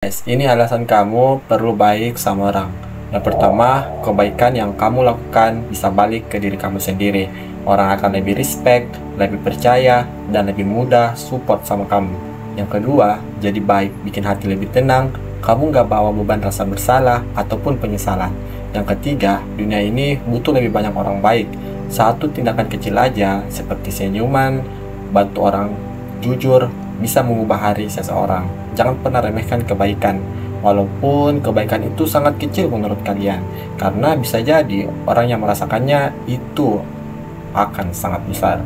Guys, ini alasan kamu perlu baik sama orang. Yang pertama, kebaikan yang kamu lakukan bisa balik ke diri kamu sendiri. Orang akan lebih respect, lebih percaya, dan lebih mudah support sama kamu. Yang kedua, jadi baik, bikin hati lebih tenang. Kamu nggak bawa beban rasa bersalah ataupun penyesalan. Yang ketiga, dunia ini butuh lebih banyak orang baik. Satu tindakan kecil aja, seperti senyuman, bantu orang jujur, bisa mengubah hari seseorang. Jangan pernah remehkan kebaikan, walaupun kebaikan itu sangat kecil menurut kalian, karena bisa jadi orang yang merasakannya itu akan sangat besar.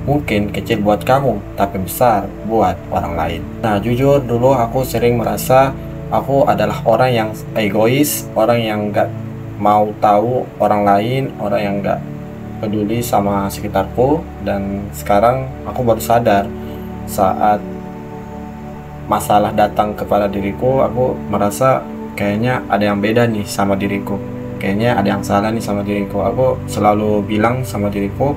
Mungkin kecil buat kamu, tapi besar buat orang lain. Nah, jujur dulu aku sering merasa aku adalah orang yang egois, orang yang gak mau tahu orang lain, orang yang gak peduli sama sekitarku. Dan sekarang aku baru sadar saat masalah datang kepada diriku, aku merasa kayaknya ada yang beda nih sama diriku, kayaknya ada yang salah nih sama diriku. Aku selalu bilang sama diriku,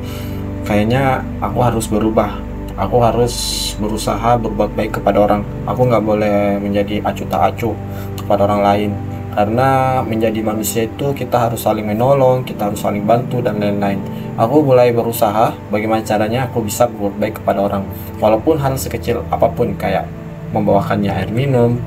kayaknya aku harus berubah, aku harus berusaha berbuat baik kepada orang. Aku nggak boleh menjadi acuh tak acuh kepada orang lain, karena menjadi manusia itu kita harus saling menolong, kita harus saling bantu dan lain-lain. Aku mulai berusaha bagaimana caranya aku bisa berbuat baik kepada orang, walaupun hal sekecil apapun, kayak membawakannya air minum,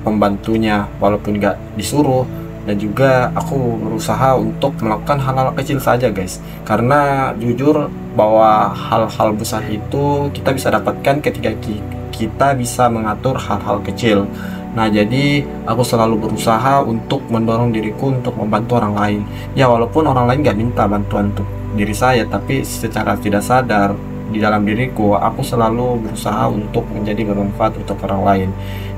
membantunya walaupun gak disuruh. Dan juga aku berusaha untuk melakukan hal-hal kecil saja guys, karena jujur bahwa hal-hal besar itu kita bisa dapatkan ketika kita bisa mengatur hal-hal kecil. Nah, jadi aku selalu berusaha untuk mendorong diriku untuk membantu orang lain. Ya, walaupun orang lain gak minta bantuan untuk diri saya, tapi secara tidak sadar di dalam diriku, aku selalu berusaha untuk menjadi bermanfaat untuk orang lain.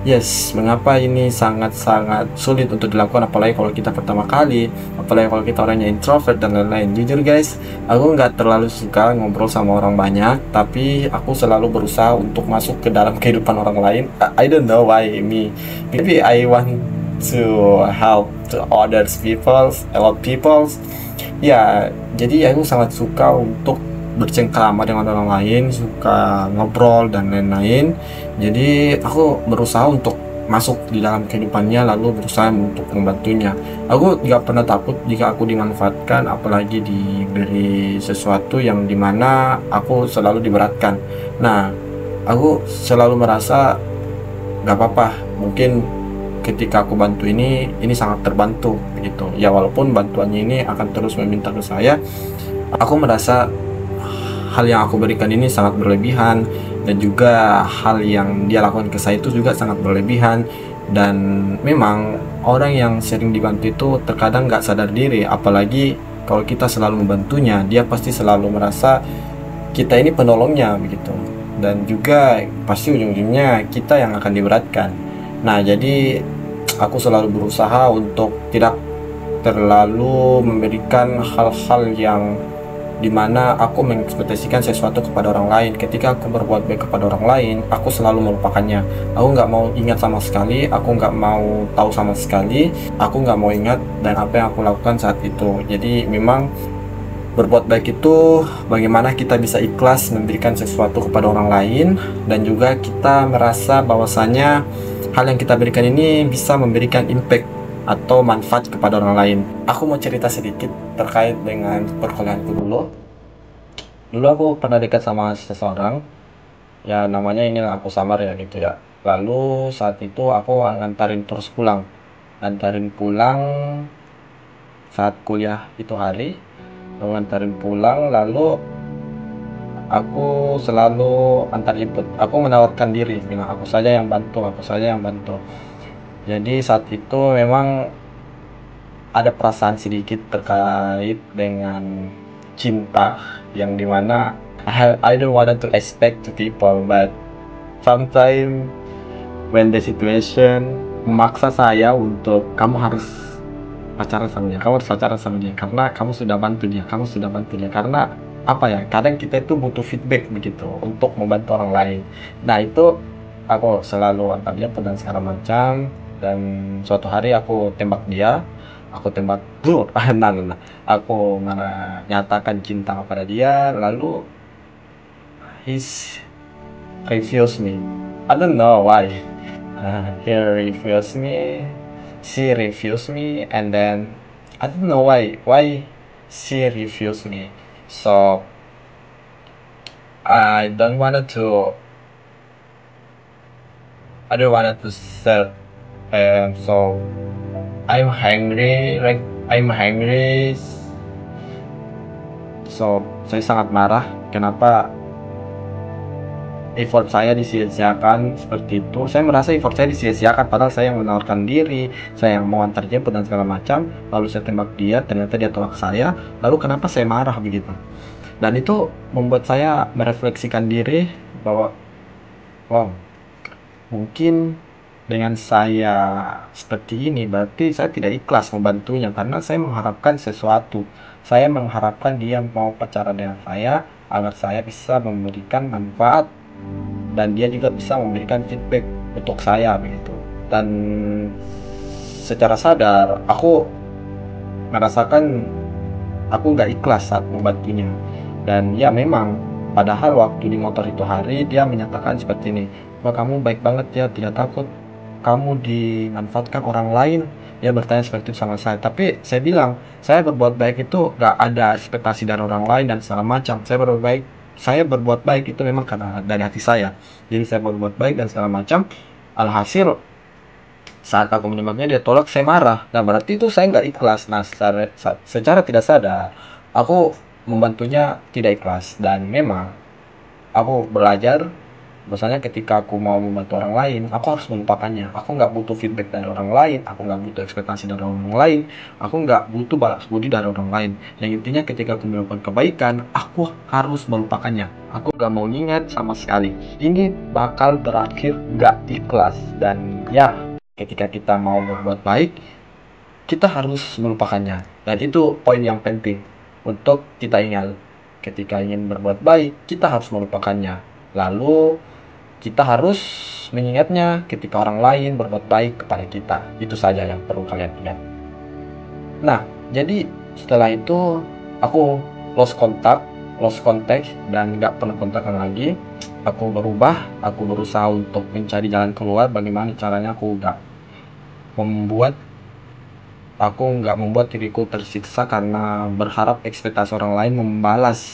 Yes, mengapa ini sangat-sangat sulit untuk dilakukan, apalagi kalau kita pertama kali, apalagi kalau kita orangnya introvert dan lain-lain. Jujur guys, aku nggak terlalu suka ngobrol sama orang banyak, tapi aku selalu berusaha untuk masuk ke dalam kehidupan orang lain. I don't know why me. Maybe I want to help to others peoples, a lot peoples. Ya, jadi aku sangat suka untuk bercengkrama dengan orang lain, suka ngobrol dan lain-lain. Jadi aku berusaha untuk masuk di dalam kehidupannya, lalu berusaha untuk membantunya. Aku gak pernah takut jika aku dimanfaatkan, apalagi diberi sesuatu yang dimana aku selalu diberatkan. Nah, aku selalu merasa gak apa-apa, mungkin ketika aku bantu ini sangat terbantu begitu ya. Walaupun bantuannya ini akan terus meminta ke saya, aku merasa hal yang aku berikan ini sangat berlebihan, dan juga hal yang dia lakukan ke saya itu juga sangat berlebihan. Dan memang orang yang sering dibantu itu terkadang nggak sadar diri, apalagi kalau kita selalu membantunya, dia pasti selalu merasa kita ini penolongnya begitu, dan juga pasti ujung-ujungnya kita yang akan diberatkan. Nah, jadi aku selalu berusaha untuk tidak terlalu memberikan hal-hal yang dimana aku mengekspektasikan sesuatu kepada orang lain. Ketika aku berbuat baik kepada orang lain, aku selalu melupakannya. Aku nggak mau ingat sama sekali, aku nggak mau tahu sama sekali, aku nggak mau ingat dan apa yang aku lakukan saat itu. Jadi memang berbuat baik itu bagaimana kita bisa ikhlas memberikan sesuatu kepada orang lain, dan juga kita merasa bahwasanya hal yang kita berikan ini bisa memberikan impact atau manfaat kepada orang lain. Aku mau cerita sedikit terkait dengan perkuliahanku dulu. Dulu aku pernah dekat sama seseorang, ya namanya inilah aku samar ya gitu ya. Lalu saat itu aku ngantarin terus pulang, ngantarin pulang saat kuliah itu hari, aku ngantarin pulang. Lalu aku selalu antar jemput, aku menawarkan diri, bilang aku saja yang bantu, aku saja yang bantu. Jadi saat itu memang ada perasaan sedikit terkait dengan cinta, yang dimana I don't want to expect to people, but sometimes when the situation memaksa saya untuk kamu harus pacaran sama dia, kamu harus pacaran sama dia karena kamu sudah bantu dia, kamu sudah bantu dia. Karena apa ya, kadang kita itu butuh feedback begitu untuk membantu orang lain. Nah, itu aku selalu antar dia dan segala macam. Dan suatu hari aku tembak dia, aku tembak nah, aku menyatakan cinta kepada dia. Lalu he's refuse me, I don't know why. He refused me, she refused me, and then I don't know why she refused me. So I don't wanted to I don't wanted to sell. So I'm hungry, like I'm hungry. So saya sangat marah. Kenapa effort saya disia-siakan seperti itu? Saya merasa effort saya disia-siakan, padahal saya yang menawarkan diri, saya yang mau antar jemput dan segala macam. Lalu saya tembak dia, ternyata dia tolak saya. Lalu kenapa saya marah begitu? Dan itu membuat saya merefleksikan diri bahwa, wow, mungkin dengan saya seperti ini berarti saya tidak ikhlas membantunya karena saya mengharapkan sesuatu. Saya mengharapkan dia mau pacaran dengan saya agar saya bisa memberikan manfaat dan dia juga bisa memberikan feedback untuk saya begitu. Dan secara sadar aku merasakan aku nggak ikhlas saat membantunya. Dan ya memang padahal waktu di motor itu hari dia menyatakan seperti ini, wah kamu baik banget ya, tidak takut kamu dimanfaatkan orang lain. Dia bertanya seperti itu sama saya, tapi saya bilang saya berbuat baik itu gak ada ekspektasi dari orang lain dan segala macam. Saya berbuat baik itu memang karena dari hati saya, jadi saya berbuat baik dan segala macam. Alhasil saat aku menembaknya dia tolak, saya marah. Nah berarti itu saya nggak ikhlas. Nah secara tidak sadar aku membantunya tidak ikhlas. Dan memang aku belajar bahwasanya ketika aku mau membantu orang lain, aku harus melupakannya. Aku nggak butuh feedback dari orang lain, aku nggak butuh ekspektasi dari orang lain, aku nggak butuh balas budi dari orang lain. Yang intinya ketika aku melakukan kebaikan, aku harus melupakannya. Aku nggak mau ingat sama sekali. Ini bakal berakhir nggak ikhlas. Dan ya, ketika kita mau berbuat baik, kita harus melupakannya. Dan itu poin yang penting untuk kita ingat. Ketika ingin berbuat baik, kita harus melupakannya. Lalu kita harus mengingatnya ketika orang lain berbuat baik kepada kita. Itu saja yang perlu kalian ingat. Nah, jadi setelah itu aku lost contact dan nggak pernah kontakkan lagi. Aku berubah, aku berusaha untuk mencari jalan keluar. Bagaimana caranya aku nggak membuat diriku tersiksa karena berharap ekspektasi orang lain membalas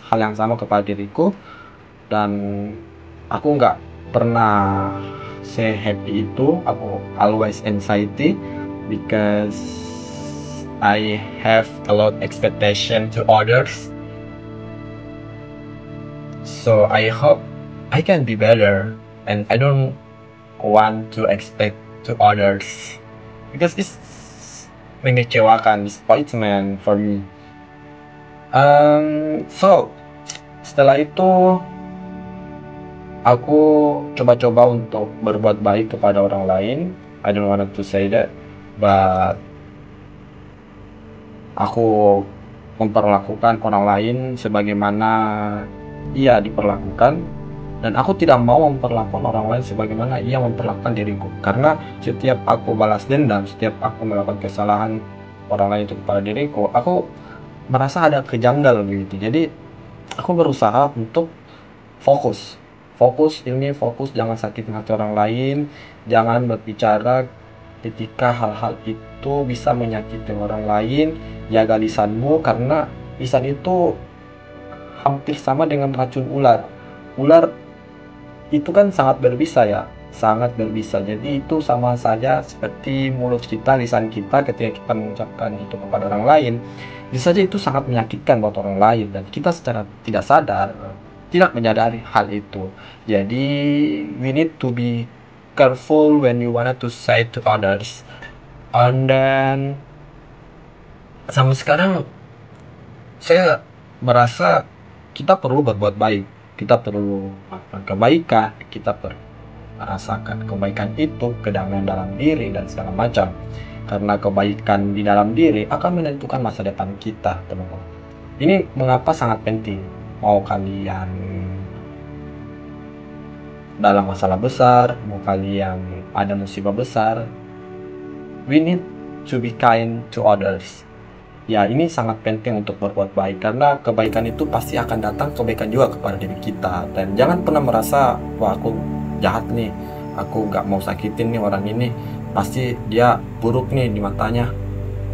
hal yang sama kepada diriku. Dan aku nggak pernah se-happy itu. Aku always anxiety because I have a lot expectation to others. So I hope I can be better, and I don't want to expect to others because it's mengecewakan, disappointment for me. So setelah itu aku coba-coba untuk berbuat baik kepada orang lain. I don't want to say that, but aku memperlakukan orang lain sebagaimana ia diperlakukan, dan aku tidak mau memperlakukan orang lain sebagaimana ia memperlakukan diriku. Karena setiap aku balas dendam, setiap aku melakukan kesalahan orang lain itu kepada diriku, aku merasa ada kejanggalan begitu. Jadi aku berusaha untuk fokus, jangan sakit hati orang lain, jangan berbicara ketika hal-hal itu bisa menyakiti orang lain. Jaga lisanmu, karena lisan itu hampir sama dengan racun ular. Ular itu kan sangat berbisa ya, sangat berbisa. Jadi itu sama saja seperti mulut kita, lisan kita ketika kita mengucapkan itu kepada orang lain. Bisa saja itu sangat menyakitkan buat orang lain, dan kita secara tidak sadar tidak menyadari hal itu. Jadi we need to be careful when you wanted to say to others. And then sampai sekarang saya merasa kita perlu berbuat baik, kita perlu melakukan kebaikan, kita perlu merasakan kebaikan itu, kedamaian dalam diri dan segala macam. Karena kebaikan di dalam diri akan menentukan masa depan kita, teman-teman. Ini mengapa sangat penting. Mau kalian dalam masalah besar, mau kalian ada musibah besar, we need to be kind to others. Ya, ini sangat penting untuk berbuat baik, karena kebaikan itu pasti akan datang kebaikan juga kepada diri kita. Dan jangan pernah merasa, wah aku jahat nih, aku nggak mau sakitin nih orang ini, pasti dia buruk nih di matanya,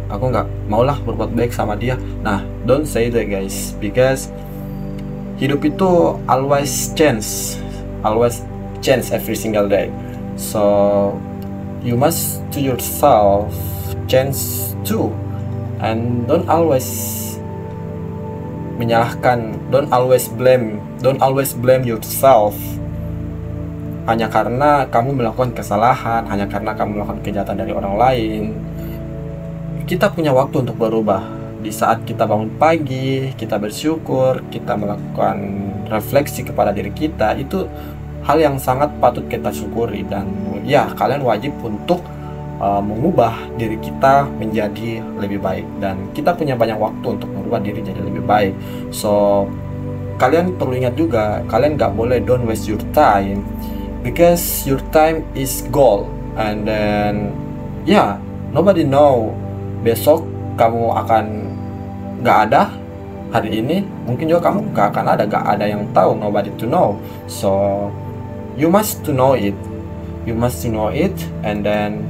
aku nggak maulah berbuat baik sama dia. Nah, don't say that guys, because hidup itu always change every single day. So you must to yourself change too, and don't always menyalahkan, don't always blame yourself hanya karena kamu melakukan kesalahan, hanya karena kamu melakukan kejahatan dari orang lain. Kita punya waktu untuk berubah. Di saat kita bangun pagi, kita bersyukur, kita melakukan refleksi kepada diri kita, itu hal yang sangat patut kita syukuri. Dan ya, kalian wajib untuk mengubah diri kita menjadi lebih baik, dan kita punya banyak waktu untuk merubah diri jadi lebih baik. So kalian perlu ingat juga, kalian gak boleh don't waste your time, because your time is gold. And then yeah, nobody know besok kamu akan gak ada, hari ini mungkin juga kamu gak akan ada, gak ada yang tahu, nobody to know. So you must to know it, and then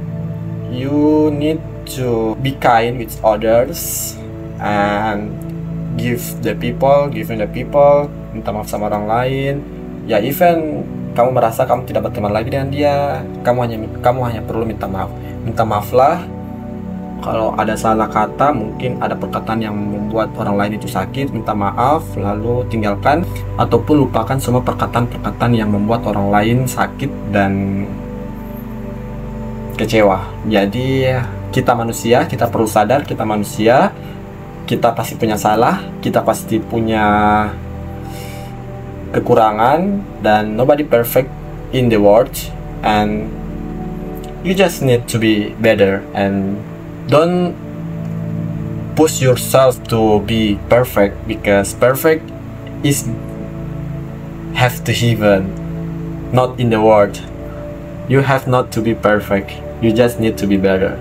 you need to be kind with others and giving the people, minta maaf sama orang lain. Ya, even kamu merasa kamu tidak berteman lagi dengan dia, kamu hanya perlu minta maaflah. Kalau ada salah kata, mungkin ada perkataan yang membuat orang lain itu sakit, minta maaf, lalu tinggalkan ataupun lupakan semua perkataan-perkataan yang membuat orang lain sakit dan kecewa. Jadi kita manusia, kita perlu sadar kita manusia, kita pasti punya salah, kita pasti punya kekurangan, dan nobody perfect in the world, and you just need to be better, and don't push yourself to be perfect, because perfect is have to heaven, not in the world. You have not to be perfect, you just need to be better.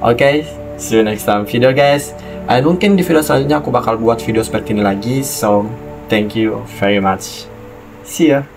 Okay, see you next time video guys, and mungkin di video selanjutnya aku bakal buat video seperti ini lagi. So thank you very much, see ya.